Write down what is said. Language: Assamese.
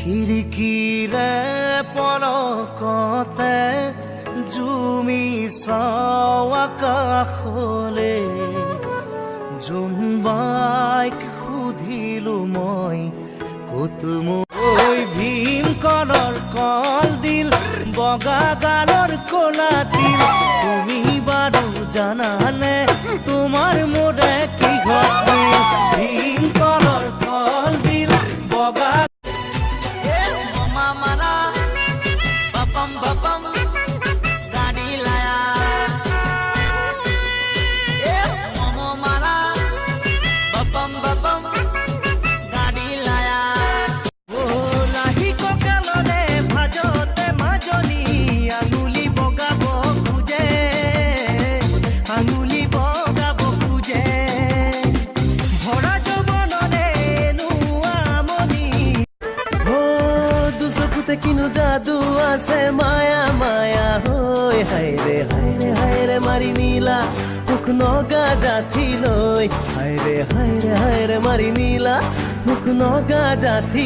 খিৰিকীৰে পলকতে জুমি চাওঁ আকাশলে জোনবাইক সুধিলো মই কত মই ভীমকলৰ কলদিল বগা গালৰ কলা তিল তুমি বাৰু জানানে তোমাৰ মোৰে কি ঘটিল ভীমকলৰ কলদিল বগা কিনো যাদু আছে মায়া মায়া হৈ হায়ৰে মাৰি নীলা মুখ নগা জাথি লৈ হায়ৰে মাৰি নীলা মুখ নগা জাথি